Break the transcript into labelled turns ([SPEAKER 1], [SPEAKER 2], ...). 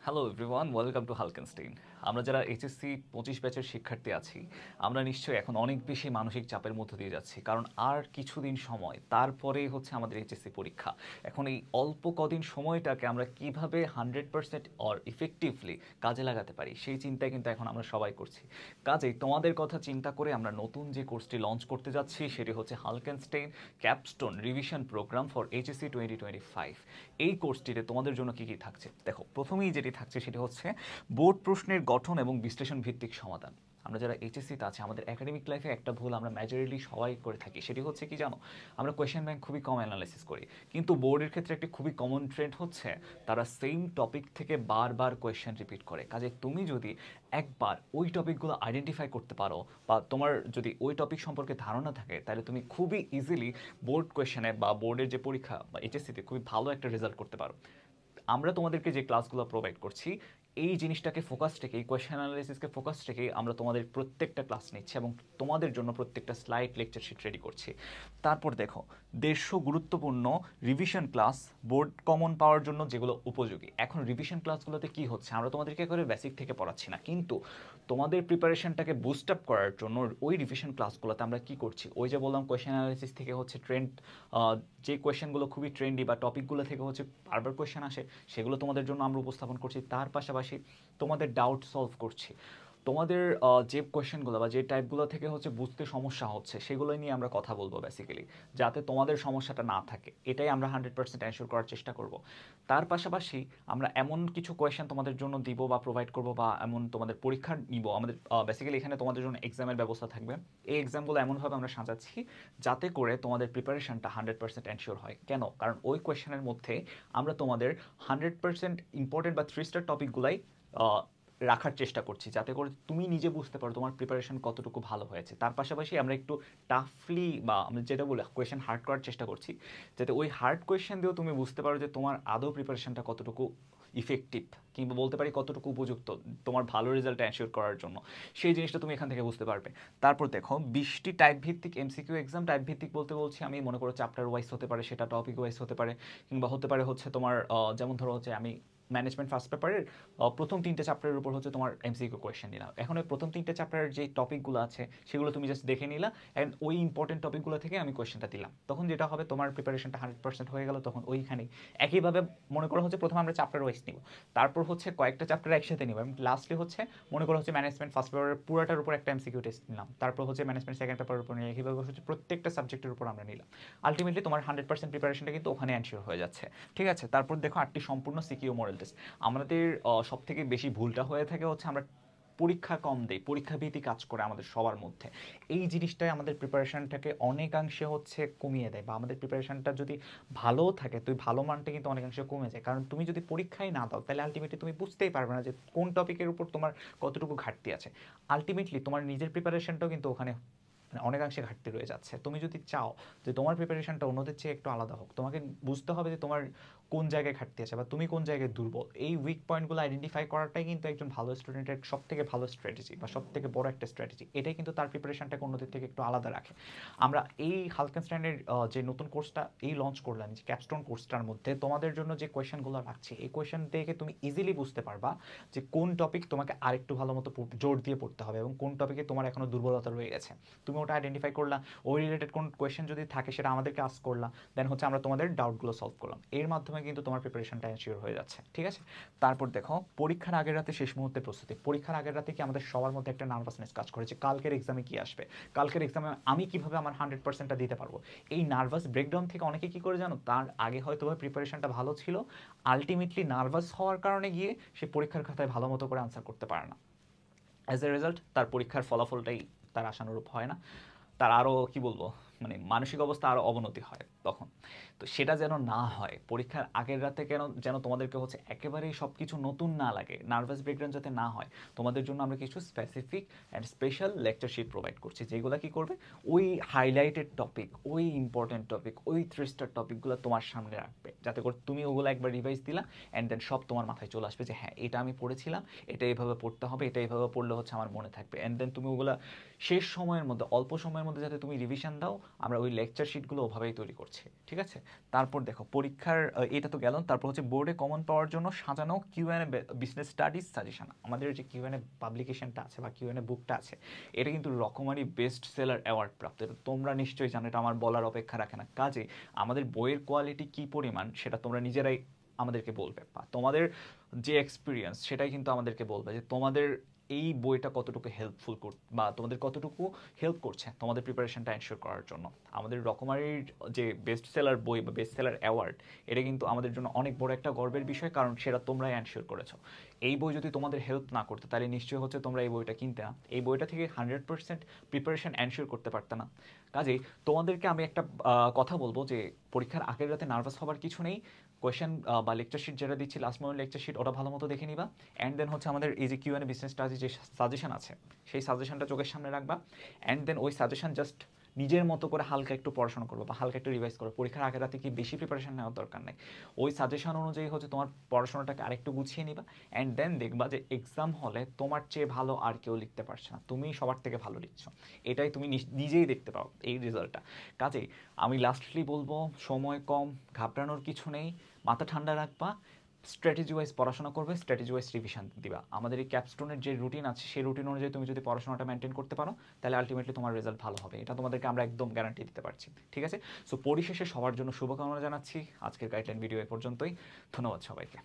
[SPEAKER 1] Hello everyone, welcome to Halkenstein. আমরা যারা HSC 25 ব্যাচের শিক্ষার্থী আছি, আমরা নিশ্চয়ই এখন অনেক বেশি মানসিক চাপের মধ্য দিয়ে যাচ্ছি, কারণ আর কিছুদিন সময় তারপরেই হচ্ছে আমাদের এইচএসসি পরীক্ষা। এখন এই অল্প কদিন সময়টাকে আমরা কিভাবে 100% অর ইফেক্টিভলি কাজে লাগাতে পারি সেই চিন্তায় কিন্তু এখন আমরা সবাই করছি। কাজেই তোমাদের কথা চিন্তা করে আমরা নতুন যে কোর্সটি লঞ্চ করতে যাচ্ছি সেটি হচ্ছে Halkenstein capstone revision program for HSC 2025। এই কোর্সটিতে তোমাদের জন্য কী কী থাকছে দেখো, প্রথমেই যেটি থাকছে সেটি হচ্ছে বোর্ড প্রশ্নের গঠন এবং বিশ্লেষণ ভিত্তিক সমাধান। আমরা যারা এইচএসসিতে আছে, আমাদের একাডেমিক লাইফে একটা ভুল আমরা মেজরিলি সবাই করে থাকি, সেটি হচ্ছে কি জানো? আমরা কোয়েশ্চেন ব্যাংক খুবই কম অ্যানালাইসিস করি, কিন্তু বোর্ডের ক্ষেত্রে একটি খুবই কমন ট্রেন্ড হচ্ছে তারা সেম টপিক থেকে বারবার কোয়েশ্চেন রিপিট করে। কাজে তুমি যদি একবার ওই টপিকগুলো আইডেন্টিফাই করতে পারো বা তোমার যদি ওই টপিক সম্পর্কে ধারণা থাকে, তাহলে তুমি খুবই ইজিলি বোর্ড কোয়েশ্চেনে বা বোর্ডের যে পরীক্ষা বা এইচএসসিতে খুবই ভালো একটা রেজাল্ট করতে পারো। আমরা তোমাদেরকে যে ক্লাসগুলো প্রোভাইড করছি, এই জিনিসটাকে ফোকাস রেখে, এই কোয়েশ্চেন অ্যানালাইসিসকে ফোকাস রেখে আমরা তোমাদের প্রত্যেকটা ক্লাস নিচ্ছি এবং তোমাদের জন্য প্রত্যেকটা স্লাইড লেকচার শিট রেডি করছি। তারপর দেখো, 150 গুরুত্বপূর্ণ রিভিশন ক্লাস বোর্ড কমন পাওয়ার জন্য যেগুলো উপযোগী। এখন রিভিশন ক্লাসগুলোতে কি হচ্ছে, আমরা তোমাদেরকে করে বেসিক থেকে পড়াচ্ছি না, কিন্তু তোমাদের প্রিপারেশনটাকে বুস্ট আপ করার জন্য ওই রিভিশন ক্লাসগুলোতে আমরা কি করছি, ওই যে বললাম কোয়েশ্চেন অ্যানালাইসিস থেকে হচ্ছে ট্রেন্ড, যে কোয়েশ্চেনগুলো খুবই ট্রেন্ডি বা টপিকগুলো থেকে হচ্ছে বারবার কোয়েশ্চেন আসে, সেগুলো তোমাদের জন্য আমরা উপস্থাপন করছি। তার পাশাপাশি তোমাদের ডাউট সলভ করছি। তোমাদের যে কোয়েশ্চেনগুলো বা যে টাইপগুলো থেকে হচ্ছে বুঝতে সমস্যা হচ্ছে, সেগুলো নিয়ে আমরা কথা বলবো বেসিক্যালি, যাতে তোমাদের সমস্যাটা না থাকে। এটাই আমরা 100% এনশিওর করার চেষ্টা করব। তার পাশাপাশি আমরা এমন কিছু কোয়েশ্চেন তোমাদের জন্য দিব বা প্রোভাইড করব, বা এমন তোমাদের পরীক্ষা নিব। আমাদের বেসিক্যালি এখানে তোমাদের জন্য এক্সামের ব্যবস্থা থাকবে। এই এক্সামগুলো এমনভাবে আমরা সাজাচ্ছি যাতে করে তোমাদের প্রিপারেশনটা 100% এনশিওর হয়। কেন? কারণ ওই কোয়েশ্চেনের মধ্যে আমরা তোমাদের 100% ইম্পর্টেন্ট বা 3 স্টার টপিকগুলাই রাখার চেষ্টা করছি, যাতে করে তুমি নিজে বুঝতে পারো তোমার প্রিপারেশন কতটুকু ভালো হয়েছে। তার পাশাপাশি আমরা একটু টাফলি বা আমরা যেটা বলি কোয়েশ্চেন হার্ড করার চেষ্টা করছি, যাতে ওই হার্ড কোয়েশ্চেন দিয়েও তুমি বুঝতে পারো যে তোমার আদৌ প্রিপারেশনটা কতটুকু ইফেক্টিভ, কিংবা বলতে পারি কতটুকু উপযুক্ত তোমার ভালো রেজাল্ট এনশিওর করার জন্য। সেই জিনিসটা তুমি এখান থেকে বুঝতে পারবে। তারপর দেখো, 20টি টাইপ ভিত্তিক এমসিকিউ এক্সাম। টাইপ ভিত্তিক বলতে বলছি আমি, মনে করো চ্যাপ্টার ওয়াইজ হতে পারে, সেটা টপিক ওয়াইজ হতে পারে, কিংবা হতে পারে হচ্ছে তোমার যেমন ধরো হচ্ছে আমি ম্যানেজমেন্ট ফার্স্ট পেপারের প্রথম 3টে চ্যাপ্টারের উপর হচ্ছে তোমার এমসিকিউ কোয়েশ্চেন নিলাম। এখন ওই প্রথম 3টে চ্যাপ্টারের যে টপিকগুলো আছে সেগুলো তুমি জাস্ট দেখে নিলা, অ্যান্ড ওই ইম্পর্টেন্ট টপিকগুলো থেকে আমি কোয়েশ্চেনটা দিলাম। তখন যেটা হবে, তোমার প্রিপারেশনটা 100% হয়ে গেল। তখন ওইখানেই একইভাবে মনে করো হচ্ছে প্রথমে আমরা চ্যাপ্টার ওয়াইজ নিব, তারপর হচ্ছে কয়েকটা চ্যাপ্টার একসাথে নিব, এবং লাস্টে হচ্ছে মনে করো হচ্ছে ম্যানেজমেন্ট ফার্স্ট পেপারের পুরোটার উপর একটা এমসিকিউ টেস্ট নিলাম, তারপর হচ্ছে ম্যানেজমেন্ট সেকেন্ড পেপারের উপর নিয়ে এইভাবে হচ্ছে প্রত্যেকটা সাবজেক্টের উপর আমরা নিলাম। আলটিমেটলি তোমার 100% প্রিপারেশনটা কিন্তু ওখানে এনশিওর হয়ে যাচ্ছে। ঠিক আছে? তারপর দেখো, 8টি সম্পূর্ণ সিকিউ মডেল টেস্ট। আমাদের সব থেকে বেশি ভুলটা হয়ে থাকে হচ্ছে আমরা পরীক্ষা কম দেই, পরীক্ষা ভীতি কাজ করে আমাদের সবার মধ্যে। এই জিনিসটাই আমাদের প্রিপারেশনটাকে অনেকাংশে হচ্ছে কমিয়ে দেয়, বা আমাদের প্রিপারেশনটা যদি ভালোও থাকে, তুই ভালো মানটা কিন্তু অনেকাংশে কমে যায়। কারণ তুমি যদি পরীক্ষাই না দাও, তাহলে আলটিমেটলি তুমি বুঝতেই পারবে না যে কোন টপিকের উপর তোমার কতটুকু ঘাটতি আছে। আলটিমেটলি তোমার নিজের প্রিপারেশনটাও কিন্তু ওখানে মানে অনেকাংশে ঘাটতি রয়ে যাচ্ছে। তুমি যদি চাও যে তোমার প্রিপারেশনটা অন্যদের চেয়ে একটু আলাদা হোক, তোমাকে বুঝতে হবে যে তোমার কোন জায়গায় ঘাটতি আছে বা তুমি কোন জায়গায় দুর্বল। এই উইক পয়েন্টগুলো আইডেন্টিফাই করাটাই কিন্তু একজন ভালো স্টুডেন্টের সব থেকে ভালো স্ট্র্যাটেজি বা সব থেকে বড় একটা স্ট্র্যাটেজি। এটাই কিন্তু তার প্রিপারেশনটাকে অন্যদের থেকে একটু আলাদা রাখে। আমরা এই হালকেনস্টাইনের যে নতুন কোর্সটা এই লঞ্চ করলাম, যে ক্যাপস্টোন কোর্সটার মধ্যে তোমাদের জন্য যে কোয়েশ্চেনগুলো রাখছি, এই কোয়েশ্চেন দেখে তুমি ইজিলি বুঝতে পারবা যে কোন টপিক তোমাকে আরেকটু ভালো মতো জোর দিয়ে পড়তে হবে এবং কোন টপিকে তোমার এখনো দুর্বলতা রয়ে গেছে। তুমি ওটা আইডেন্টিফাই করলা, ওই রিলেটেড কোন কোয়েশ্চেন যদি থাকে সেটা আমাদেরকে আস্ক করলা, দেন হচ্ছে আমরা তোমাদের ডাউটগুলো সলভ করলাম। এর মাধ্যমে কিন্তু তোমার প্রিপারেশনটা এনশিওর হয়ে যাচ্ছে। ঠিক আছে? তারপর দেখো, পরীক্ষার আগের রাতে শেষ মুহূর্তে প্রস্তুতি। পরীক্ষার আগের রাতে কি আমাদের সবার মধ্যে একটা নার্ভাসনেস কাজ করে যে কালকের এক্সামে কি আসবে, কালকের এক্সামে আমি কিভাবে আমার 100%টা দিতে পারবো। এই নার্ভাস ব্রেকডাউন থেকে অনেকে কি করে জানো, তার আগে হয়তো প্রিপারেশনটা ভালো ছিল, আলটিমেটলি নার্ভাস হওয়ার কারণে গিয়ে সে পরীক্ষার খাতায় ভালো মতো করে আনসার করতে পারে না। অ্যাজ এ রেজাল্ট তার পরীক্ষার ফলাফলটাই তার আশানুরূপ হয় না, তার আরও কি বলবো, মানে মানসিক অবস্থা আরও অবনতি হয় তখন। তো সেটা যেন না হয়, পরীক্ষার আগের রাতে যেন তোমাদেরকে হচ্ছে একেবারেই সব কিছু নতুন না লাগে, নার্ভাস ব্রেকডাউন যাতে না হয়, তোমাদের জন্য আমরা কিছু specific and special lecture sheet provide করছি, যেগুলো কি করবে, ওই হাইলাইটেড টপিক, ওই ইম্পর্টেন্ট টপিক, ওই 3 স্টার টপিকগুলো তোমার সামনে রাখবে, যাতে করে তুমি ওগুলো একবার রিভাইজ দিলা, অ্যান্ড দেন সব তোমার মাথায় চলে আসবে যে হ্যাঁ, এটা আমি পড়েছিলাম, এটা এইভাবে পড়তে হবে, এটা এইভাবে পড়লে হচ্ছে আমার মনে থাকবে। অ্যান্ড দেন তুমি ওগুলো শেষ সময়ের মধ্যে, অল্প সময়ের মধ্যে যাতে তুমি রিভিশন দাও, আমরা ওই লেকচার শিটগুলো ওভাবেই তৈরি করছি, ঠিক আছে? তারপর দেখো পরীক্ষার এটা তো গেল, তারপর হচ্ছে বোর্ডে কমন পাওয়ার জন্য সাজানো কিউএনএ বিজনেস স্টাডিজ সাজেশন। আমাদের যে কিউএনএ পাবলিকেশনটা আছে বা কিউএনএ বুকটা আছে, এটা কিন্তু রকমারি বেস্ট সেলার অ্যাওয়ার্ড প্রাপ্ত। এটা তোমরা নিশ্চয়ই জানো, এটা আমার বলার অপেক্ষা রাখে না। কাজে আমাদের বইয়ের কোয়ালিটি কি পরিমাণ সেটা তোমরা নিজেরাই আমাদেরকে বলবে, বা তোমাদের যে এক্সপিরিয়েন্স সেটাই কিন্তু আমাদেরকে বলবে যে তোমাদের এই বইটা কতটুকু হেল্পফুল বা তোমাদের কতটুকু হেল্প করছে তোমাদের প্রিপারেশনটা এনশিওর করার জন্য। আমাদের রকমারির যে বেস্ট সেলার বই বা বেস্ট সেলার অ্যাওয়ার্ড, এটা কিন্তু আমাদের জন্য অনেক বড় একটা গর্বের বিষয়, কারণ সেটা তোমরাই এনশিওর করেছো। এই বই যদি তোমাদের হেল্প না করতে, তাহলে নিশ্চয়ই হচ্ছে তোমরা এই বইটা কিনতে না, এই বইটা থেকে 100% প্রিপারেশন এনশিওর করতে পারতে না। কাজেই তোমাদেরকে আমি একটা কথা বলবো যে পরীক্ষার আগের রাতে নার্ভাস হবার কিছু নেই। কোয়েশ্চেন বা লেকচার শিট যেটা দিচ্ছি লাস্ট মোমেন্ট লেকচার শিট, ওটা ভালো মতো দেখে নিবা। অ্যান্ড দেন হচ্ছে আমাদের এই যে কিউএনএ বিজনেস স্টাডি যে সাজেশন আছে, সেই সাজেশনটা চোখের সামনে রাখবা। অ্যান্ড দেন ওই সাজেশন জাস্ট নিজের মতো করে হালকা একটু পড়াশোনা করবো বা হালকা একটু রিভাইজ করো। পরীক্ষার আগের রাতে কি বেশি প্রিপারেশন নেওয়ার দরকার নেই। ওই সাজেশন অনুযায়ী হচ্ছে তোমার পড়াশোনাটাকে আরেকটু গুছিয়ে নিবা। অ্যান্ড দেন দেখবা যে এক্সাম হলে তোমার চেয়ে ভালো আর কেউ লিখতে পারছে না, তুমি সবার থেকে ভালো লিখছো। এটাই তুমি নিজেই দেখতে পাও এই রেজাল্টটা। কাজেই আমি লাস্টলি বলবো, সময় কম, ঘাবড়ানোর কিছু নেই, মাথা ঠান্ডা রাখবা, স্ট্র্যাটেজি ওয়াইজ পড়াশোনা করবে, স্ট্র্যাটেজি ওয়াইজ রিভিশন দিবা। আমাদের এই ক্যাপস্টোনের যে রুটিন আছে, সেই রুটিন অনুযায়ী তুমি যদি পড়াশোনাটা মেনটেন করতে পারো, তাহলে আলটিমেটলি তোমার রেজাল্ট ভালো হবে, এটা তোমাদেরকে আমরা একদম গ্যারান্টি দিতে পারছি, ঠিক আছে? সো পরিশেষে সবার জন্য শুভকামনা জানাচ্ছি। আজকের গাইডলাইন ভিডিও এ পর্যন্তই। ধন্যবাদ সবাইকে।